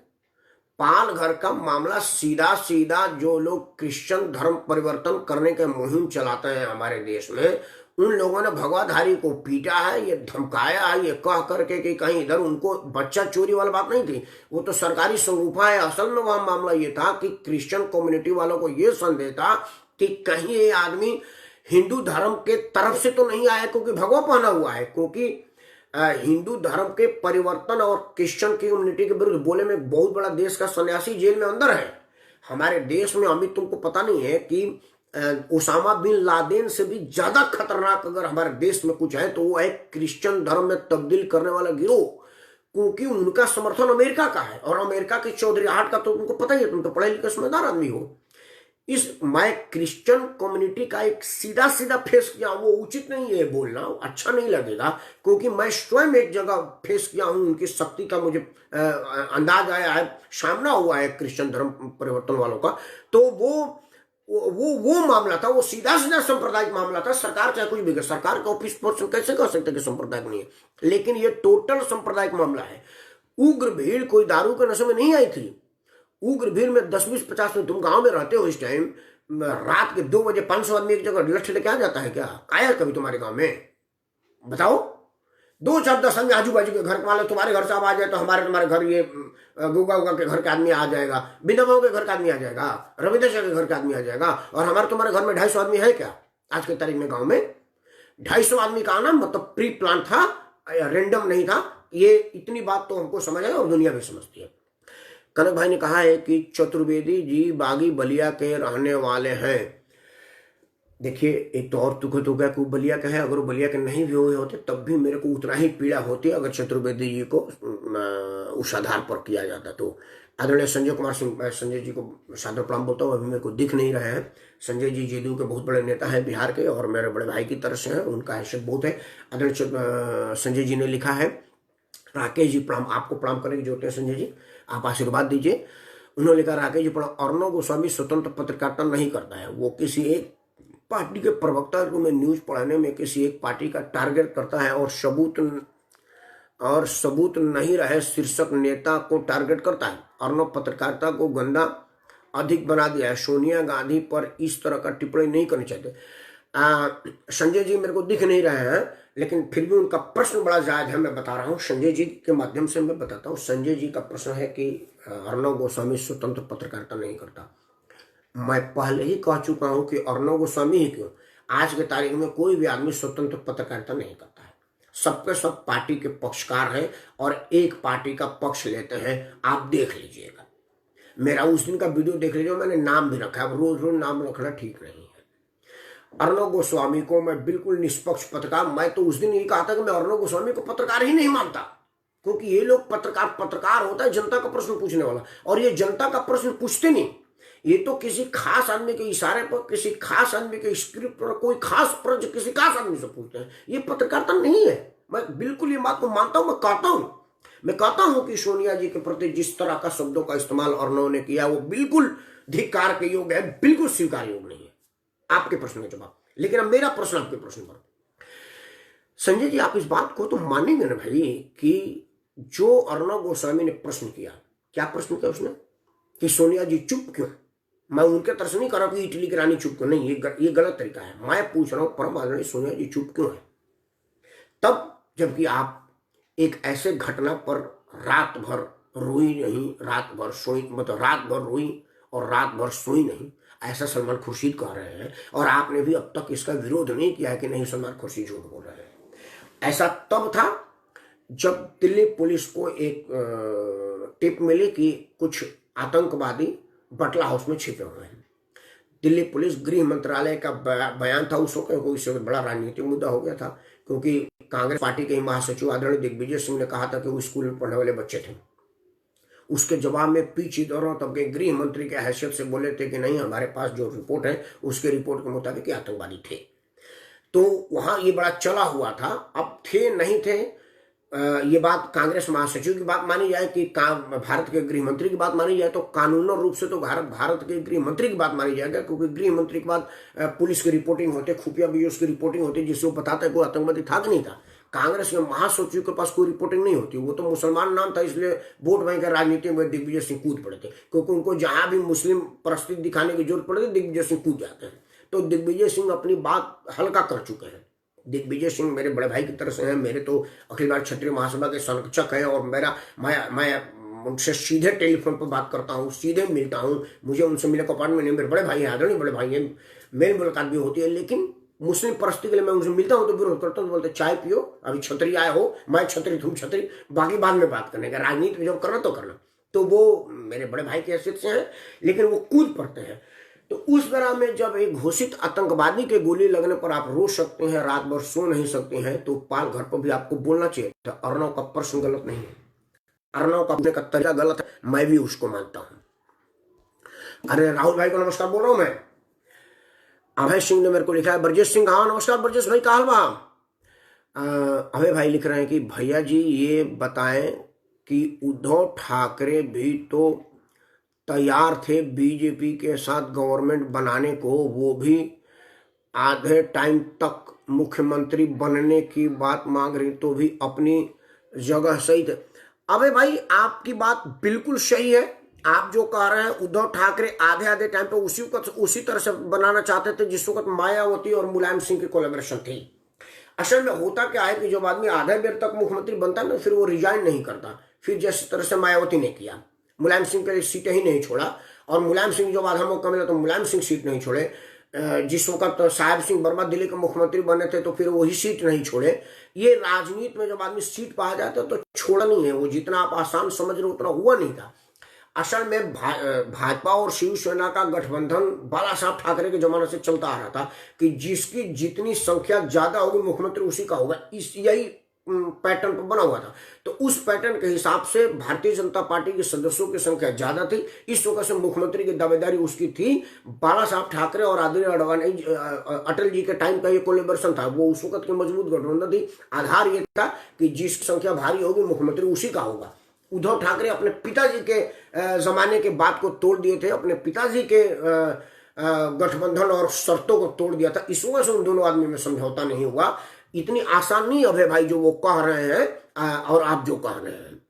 पालघर का मामला सीधा सीधा जो लोग क्रिश्चियन धर्म परिवर्तन करने के मुहिम चलाते हैं हमारे देश में, उन लोगों ने भगवाधारी को पीटा है, ये धमकाया है, ये कह करके कि कहीं इधर उनको बच्चा चोरी वाली बात नहीं थी, वो तो सरकारी संगूफा है। असल में वहां मामला ये था कि क्रिश्चियन कम्युनिटी वालों को ये संदेह था कि कहीं ये आदमी हिंदू धर्म के तरफ से तो नहीं आया, क्योंकि भगवा पहना हुआ है, क्योंकि हिंदू धर्म के परिवर्तन और क्रिश्चियन कम्युनिटी के विरुद्ध बोले में बहुत बड़ा देश का सन्यासी जेल में अंदर है। हमारे देश में, अमित तुमको पता नहीं है कि ओसामा बिन लादेन से भी ज्यादा खतरनाक अगर हमारे देश में कुछ है तो वो है क्रिश्चियन धर्म में तब्दील करने वाला गिरोह, क्योंकि उनका समर्थन अमेरिका का है, और अमेरिका के चौधरी का तो तुमको पता ही है, तुम तो पढ़े लिखे समझदार आदमी हो। मैं क्रिश्चियन कम्युनिटी का एक सीधा सीधा फेस किया, वो उचित नहीं है बोलना, अच्छा नहीं लगेगा, क्योंकि मैं स्वयं एक जगह फेस किया हूं, उनकी शक्ति का मुझे अंदाज आया है, सामना हुआ है क्रिश्चियन धर्म परिवर्तन वालों का। तो वो मामला था, वो सीधा सीधा सांप्रदायिक मामला था। सरकार चाहे कुछ भी करे, सरकार का ऑफिस पर्सन कैसे कह सकते कि सांप्रदायिक नहीं है, लेकिन ये टोटल सांप्रदायिक मामला है। उग्र भीड़ कोई दारू के नशे में नहीं आई थी। उग्र भीड़ में 10, 20, 50 में, तुम गांव में रहते हो इस टाइम, रात के 2 बजे 500 आदमी एक जगह लठ लेके आ जाता है क्या? आया कभी तुम्हारे गांव में? बताओ। 2, 4, 10 आदमी आजू बाजू के घर वाले तुम्हारे घर से आ जाए तो तुम्हारे घर ये गुगा के घर के आदमी आ जाएगा, बिना के घर का आदमी आ जाएगा, रविदास के घर का आदमी आ जाएगा, और हमारे तुम्हारे घर में 250 आदमी है क्या आज के तारीख में? गाँव में 250 आदमी का आना मतलब प्री प्लान था, रेंडम नहीं था। ये इतनी बात तो हमको समझ है और दुनिया भी समझती है। कनक भाई ने कहा है कि चतुर्वेदी जी बागी बलिया के रहने वाले हैं। देखिए, एक तो और दुख हो गया कि बलिया का है, अगर वो बलिया के नहीं भी हुए होते तब भी मेरे को उतना ही पीड़ा होती अगर चतुर्वेदी जी को उस आधार पर किया जाता तो। आदरणीय संजय कुमार सिंह, मैं संजय जी को सादर प्रणाम बोलता हूँ। अभी मेरे को दिख नहीं रहे हैं। संजय जी जेडीयू के बहुत बड़े नेता हैं बिहार के, और मेरे बड़े भाई की तरफ से हैं, उनका हैसियत बहुत है। आदरणीय संजय जी ने लिखा है, राकेश जी प्रणाम, आपको प्रणाम करने की जरूरत है संजय जी, आप आशीर्वाद दीजिए। उन्होंने लिखा, राकेश जी प्रणाम, अर्णव गोस्वामी स्वतंत्र पत्रकारिता नहीं करता है, वो किसी एक पार्टी के प्रवक्ता को में न्यूज पढ़ाने में किसी एक पार्टी का टारगेट करता है और सबूत नहीं रहे शीर्षक नेता को टारगेट करता है। अर्णव पत्रकारिता को गंदा अधिक बना दिया है। सोनिया गांधी पर इस तरह का टिप्पणी नहीं करनी चाहिए। संजय जी मेरे को दिख नहीं रहे हैं, लेकिन फिर भी उनका प्रश्न बड़ा जायज है, मैं बता रहा हूँ। संजय जी के माध्यम से मैं बताता हूँ। संजय जी का प्रश्न है कि अर्णव गोस्वामी स्वतंत्र पत्रकारिता नहीं करता। मैं पहले ही कह चुका हूं कि अर्णव गोस्वामी ही क्यों, आज के तारीख में कोई भी आदमी स्वतंत्र पत्रकारिता नहीं करता है। सबके सब पार्टी के पक्षकार हैं और एक पार्टी का पक्ष लेते हैं। आप देख लीजिएगा, मेरा उस दिन का वीडियो देख लीजिए, मैंने नाम भी रखा है। रोज रोज नाम रखना ठीक नहीं है। अर्णव गोस्वामी को मैं बिल्कुल निष्पक्ष पत्रकार, मैं तो उस दिन ये कहा था कि मैं अर्णव गोस्वामी को पत्रकार ही नहीं मानता, क्योंकि ये लोग पत्रकार होता है जनता का प्रश्न पूछने वाला, और ये जनता का प्रश्न पूछते नहीं। ये तो किसी खास आदमी के इशारे पर, किसी खास आदमी के स्क्रिप्ट पर, कोई खास प्रश्न किसी खास आदमी से पूछते हैं। ये पत्रकारिता नहीं है। मैं बिल्कुल ये बात को मानता हूं। मैं कहता हूं कि सोनिया जी के प्रति जिस तरह का शब्दों का इस्तेमाल अर्णव ने किया, वो बिल्कुल धिक्कार के योग्य है, बिल्कुल स्वीकार योग्य नहीं है। आपके प्रश्न का जवाब, लेकिन अब मेरा प्रश्न आपके प्रश्न पर। संजय जी, आप इस बात को तो मानेंगे ना भाई कि जो अर्णव गोस्वामी ने प्रश्न किया, क्या प्रश्न किया उसने कि सोनिया जी चुप क्यों? मैं उनके तरफ से नहीं कर रहा कि इटली की रानी चुप क्यों, नहीं, ये गलत तरीका है। मैं पूछ रहा हूं परम आदरणीय सोनिया जी चुप क्यों है? तब जबकि आप एक ऐसे घटना पर रात भर रोई नहीं, रात भर सोई, मतलब रात भर रोई और रात भर सोई नहीं, ऐसा सलमान खुर्शीद कह रहे हैं, और आपने भी अब तक इसका विरोध नहीं किया कि नहीं सलमान खुर्शीद झूठ बोल रहे हैं। ऐसा तब था जब दिल्ली पुलिस को एक टिप मिली कि कुछ आतंकवादी बटला हाउस में छिपे हुए हैं। दिल्ली पुलिस, गृह मंत्रालय का बयान था उस वक्त, इससे बड़ा राजनीतिक मुद्दा हो गया था, क्योंकि कांग्रेस पार्टी के महासचिव आदरणीय दिग्विजय सिंह ने कहा था कि वो स्कूल में पढ़ने वाले बच्चे थे। उसके जवाब में पी चिदंबरम तब के गृह मंत्री के हैसियत से बोले थे कि नहीं, हमारे पास जो रिपोर्ट है उसके रिपोर्ट के मुताबिक आतंकवादी थे। तो वहां ये बड़ा चला हुआ था। अब थे नहीं थे, ये बात कांग्रेस महासचिव की बात मानी जाए कि भारत के गृह मंत्री की बात मानी जाए, तो कानूनन रूप से तो भारत के गृह मंत्री की बात मानी जाएगा, क्योंकि गृह मंत्री के बाद पुलिस की रिपोर्टिंग होती है, खुफिया ब्यूरो की रिपोर्टिंग होती है, जिससे वो बताता है कोई आतंकवादी था कि नहीं था। कांग्रेस के महासचिव के पास कोई रिपोर्टिंग नहीं होती। वो तो मुसलमान नाम था, इसलिए वोट बैंक राजनीति में दिग्विजय सिंह कूद पड़े थे, क्योंकि उनको जहां भी मुस्लिम परिस्थिति दिखाने की जरूरत पड़े दिग्विजय सिंह कूद जाते हैं। तो दिग्विजय सिंह अपनी बात हल्का कर चुके हैं। दिग्विजय सिंह मेरे बड़े भाई की तरफ से हैं, मेरे तो अखिल भारत क्षत्रिय महासभा के संरक्षक हैं, और मैं उनसे सीधे टेलीफोन पर बात करता हूँ, सीधे मिलता हूँ। मुझे उनसे मिले को अपार्टमेंट में, मेरे बड़े भाई हैं, आदरणीय बड़े भाई हैं, मेरी मुलाकात भी होती है। लेकिन मुस्लिम परिस्थिति के लिए मैं उनसे मिलता हूँ तो विरोध करता हूँ, तो बोलते चाय पियो, अभी छतरी आए हो, मैं छतरी तुम छतरी, बाकी बाद में बात करने का, राजनीति में जब करना तो करना। तो वो मेरे बड़े भाई की हैसियत से हैं, लेकिन वो कूद पड़ते हैं। तो उस तरह में जब एक घोषित आतंकवादी के गोली लगने पर आप रो सकते हैं, रात भर सो नहीं सकते हैं, तो पाल घर पर भी आपको बोलना चाहिए था। अर्णव का प्रश्न गलत नहीं है, अर्णव का अपने का तरीका गलत है, मैं भी उसको मानता हूं। अरे राहुल भाई को नमस्कार बोल रहा हूं मैं। अभय सिंह ने मेरे को लिखा है, ब्रजेश सिंह, हाँ नमस्कार ब्रजेश भाई, का हाल बा? अभय भाई लिख रहे हैं कि भैया जी ये बताएं कि उद्धव ठाकरे भी तो तैयार थे बीजेपी के साथ गवर्नमेंट बनाने को, वो भी आधे टाइम तक मुख्यमंत्री बनने की बात मांग रही, तो भी अपनी जगह सही थे। अबे भाई आपकी बात बिल्कुल सही है। आप जो कह रहे हैं उद्धव ठाकरे आधे टाइम पे उसी तरह से बनाना चाहते थे जिस वक्त मायावती और मुलायम सिंह की कोलैबोरेशन थी। असल में होता क्या है कि जब आदमी आधे देर तक मुख्यमंत्री बनता है ना, फिर वो रिजाइन नहीं करता। फिर जिस तरह से मायावती ने किया, मुलायम सिंह के लिए सीटें ही नहीं छोड़ा, और मुलायम सिंह जब आधा मौका मिला तो मुलायम सिंह सीट नहीं छोड़े। जिस वक्त साहेब सिंह वर्मा दिल्ली के मुख्यमंत्री बने थे तो फिर वही सीट नहीं छोड़े। ये राजनीति में जब आदमी सीट पा जाता है तो छोड़ा नहीं है, वो जितना आप आसान समझ रहे उतना हुआ नहीं था। असल में भाजपा और शिवसेना का गठबंधन बाला साहब ठाकरे के जमाने से चलता आ रहा था कि जिसकी जितनी संख्या ज्यादा होगी मुख्यमंत्री उसी का होगा। यही पैटर्न पर बना हुआ था। तो उस पैटर्न के हिसाब से भारतीय जनता पार्टी के सदस्यों की संख्या ज्यादा थी, इस वजह से मुख्यमंत्री की दावेदारी उसकी थी। बाला साहब ठाकरे और आदरणीय अडवाणी अटल जी के टाइम का ये कोलेबरेशन था, वो उस वक्त की मजबूत गठबंधन थी। आधार ये था कि जिसकी संख्या भारी होगी मुख्यमंत्री उसी का होगा। उद्धव ठाकरे अपने पिताजी के जमाने के बात को तोड़ दिए थे, अपने पिताजी के गठबंधन और शर्तों को तोड़ दिया था, इस वजह से उन दोनों आदमी में समझौता नहीं हुआ। इतनी आसान नहीं अभय भाई जो वो कह रहे हैं और आप जो कह रहे हैं।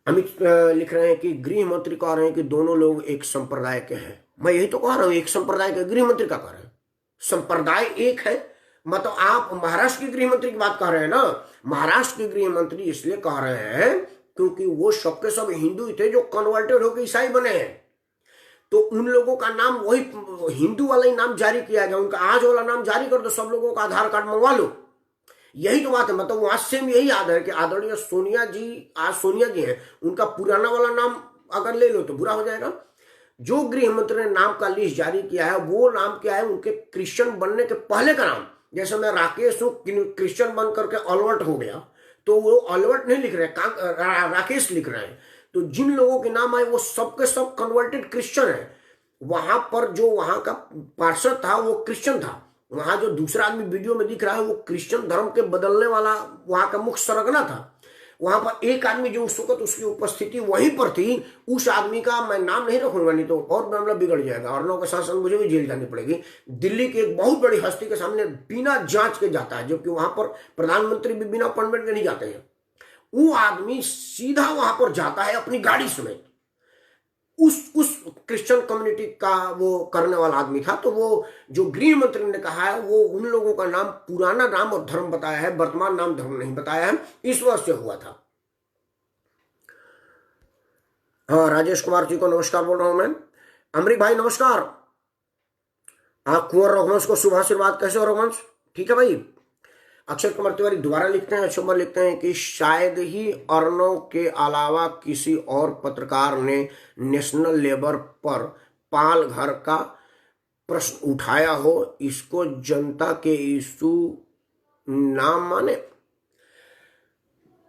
अमित लिख रहे हैं कि गृह मंत्री कह रहे हैं कि दोनों लोग एक संप्रदाय के हैं। मैं यही तो कह रहा हूं, एक संप्रदाय के गृह मंत्री का कह रहे हैं, संप्रदाय एक है। मतलब आप महाराष्ट्र के गृह मंत्री की बात कर रहे हैं ना, महाराष्ट्र के गृह मंत्री इसलिए कह रहे हैं क्योंकि वो सबके सब हिंदू ही थे जो कन्वर्टेड होकर ईसाई बने हैं। तो उन लोगों का नाम वही हिंदू वाला ही नाम जारी किया गया, उनका आज वाला नाम जारी कर दो, सब लोगों का आधार कार्ड मंगवा लो। यही तो बात है। मतलब वहां से यही याद है कि आदरणीय सोनिया जी, आज सोनिया जी हैं, उनका पुराना वाला नाम अगर ले लो तो बुरा हो जाएगा। जो गृह मंत्री ने नाम का लिस्ट जारी किया है वो नाम क्या है, उनके क्रिश्चियन बनने के पहले का नाम। जैसे मैं राकेश हूं, क्रिश्चियन बन करके अलवर्ट हो गया, तो वो अलवर्ट नहीं लिख रहे, राकेश लिख रहे हैं। तो जिन लोगों के नाम आए वो सबके सब कन्वर्टेड क्रिश्चियन है। वहां पर जो वहां का पार्षद था वो क्रिश्चियन था, वहां जो दूसरा आदमी वीडियो में दिख रहा है वो क्रिश्चियन धर्म के बदलने वाला वहां का मुख्य सरगना था। वहां पर एक आदमी जो उस वक्त उसकी उपस्थिति वहीं पर थी, उस आदमी का मैं नाम नहीं रखूंगा, नहीं तो और मामला बिगड़ जाएगा और 9 के साथ मुझे भी जेल जानी पड़ेगी। दिल्ली की एक बहुत बड़ी हस्ती के सामने बिना जांच के जाता है, जबकि वहां पर प्रधानमंत्री भी बिना अपॉइंटमेंट के नहीं जाते हैं। वो आदमी सीधा वहां पर जाता है अपनी गाड़ी समेत। उस क्रिश्चियन कम्युनिटी का वो करने वाला आदमी था। तो वो जो गृह मंत्री ने कहा है वो उन लोगों का नाम, पुराना नाम और धर्म बताया है, वर्तमान नाम धर्म नहीं बताया है, इस वजह से हुआ था। हाँ, राजेश कुमार जी को नमस्कार बोल रहा हूं मैं। अमरीक भाई नमस्कार। आप कुंवर रघुवंश को शुभ आशीर्वाद। कैसे हो रघुवंश? ठीक है भाई। अक्षय कुमार तिवारी दोबारा लिखते हैं, अक्षय कुमार लिखते हैं कि शायद ही अर्णव के अलावा किसी और पत्रकार ने नेशनल लेवल पर पाल घर का प्रश्न उठाया हो, इसको जनता के इशू नाम माने।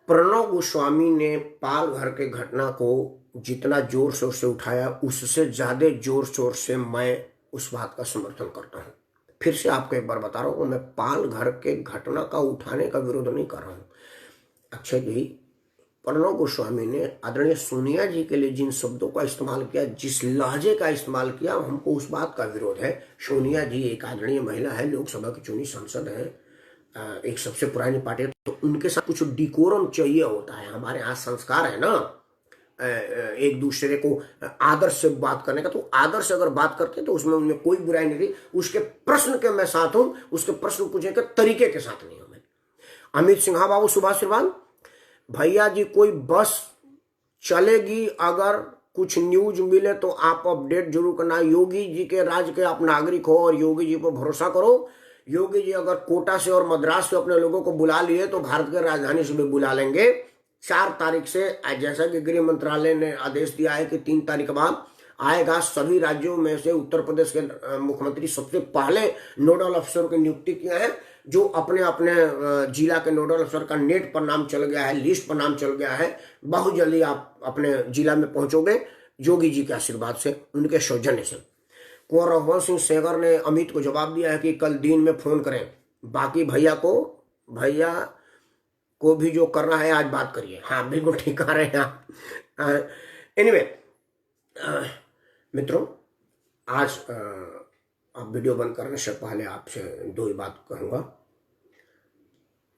प्रणव गोस्वामी ने पाल घर के घटना को जितना जोर शोर से उठाया उससे ज्यादा जोर शोर से मैं उस बात का समर्थन करता हूं। फिर से आपको एक बार बता रहा हूं, मैं पाल घर के घटना का उठाने का विरोध नहीं कर रहा हूं। अक्षय जी, प्रणव गोस्वामी ने आदरणीय सोनिया जी के लिए जिन शब्दों का इस्तेमाल किया, जिस लहजे का इस्तेमाल किया, हमको उस बात का विरोध है। सोनिया जी एक आदरणीय महिला है, लोकसभा की चुनी सांसद है, एक सबसे पुरानी पार्टी है, तो उनके साथ कुछ डिकोरम चाहिए होता है। हमारे यहाँ संस्कार है ना एक दूसरे को आदर से बात करने का, तो आदर से अगर बात करते तो उसमें उनमें कोई बुराई नहीं थी। उसके प्रश्न के मैं साथ हूं, उसके प्रश्न पूछने के तरीके के साथ नहीं हूं मैं। अमित सिंहा बाबू शुभ आशीर्वाद। भैया जी कोई बस चलेगी, अगर कुछ न्यूज मिले तो आप अपडेट जरूर करना। योगी जी के राज्य के आप नागरिक हो और योगी जी पर भरोसा करो। योगी जी अगर कोटा से और मद्रास से अपने लोगों को बुला लिए तो भारत के राजधानी से भी बुला लेंगे। 4 तारीख से, जैसा कि गृह मंत्रालय ने आदेश दिया है कि 3 तारीख के बाद आएगा। सभी राज्यों में से उत्तर प्रदेश के मुख्यमंत्री सबसे पहले नोडल अफसर की नियुक्ति किया है, जो अपने अपने जिला के नोडल अफसर का नेट पर नाम चल गया है, लिस्ट पर नाम चल गया है। बहुत जल्दी आप अपने जिला में पहुंचोगे योगी जी के आशीर्वाद से, उनके सौजन्य से। कुंवर रघुवंश सिंह सेगर ने अमित को जवाब दिया है कि कल दिन में फोन करें, बाकी भैया को भी जो करना है आज बात करिए। हाँ बिल्कुल ठीक कह रहे हैं आप। एनीवे मित्रों, आज आप वीडियो बंद करने से पहले आपसे 2 ही बात कहूँगा।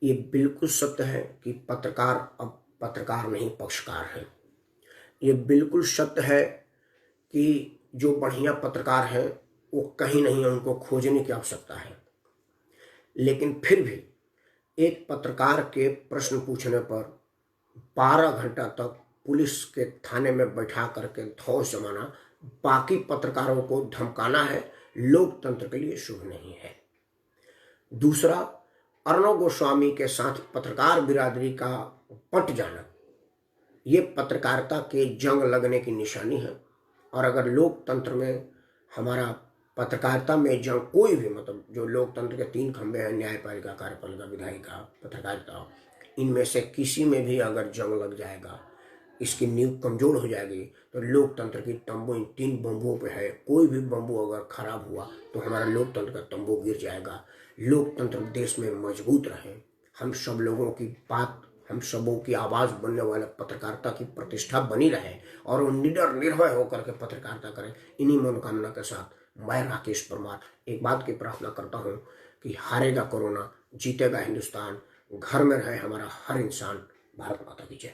ये बिल्कुल सत्य है कि पत्रकार अब पत्रकार नहीं पक्षकार है। ये बिल्कुल सत्य है कि जो बढ़िया पत्रकार हैं वो कहीं नहीं है, उनको खोजने की आवश्यकता है। लेकिन फिर भी एक पत्रकार के प्रश्न पूछने पर 12 घंटा तक पुलिस के थाने में बैठा करके धौंस जमाना, बाकी पत्रकारों को धमकाना है, लोकतंत्र के लिए शुभ नहीं है। दूसरा, अर्णव गोस्वामी के साथ पत्रकार बिरादरी का पट जाना, ये पत्रकारिता के जंग लगने की निशानी है। और अगर लोकतंत्र में हमारा पत्रकारिता में जंग कोई भी, मतलब जो लोकतंत्र के 3 खंभे हैं, न्यायपालिका, कार्यपालिका, विधायिका, पत्रकारिता, इनमें से किसी में भी अगर जंग लग जाएगा, इसकी नींव कमजोर हो जाएगी, तो लोकतंत्र की तंबू इन 3 बंबुओं पे है। कोई भी बंबू अगर खराब हुआ तो हमारा लोकतंत्र का तंबू गिर जाएगा। लोकतंत्र देश में मजबूत रहे, हम सब लोगों की बात, हम सबों की आवाज बनने वाले पत्रकारिता की प्रतिष्ठा बनी रहे और वो निडर निर्भय होकर के पत्रकारिता करें। इन्हीं मनोकामना के साथ मैं राकेश परमार एक बात की प्रार्थना करता हूँ कि हारेगा कोरोना, जीतेगा हिंदुस्तान, घर में रहे हमारा हर इंसान। भारत माता की जय।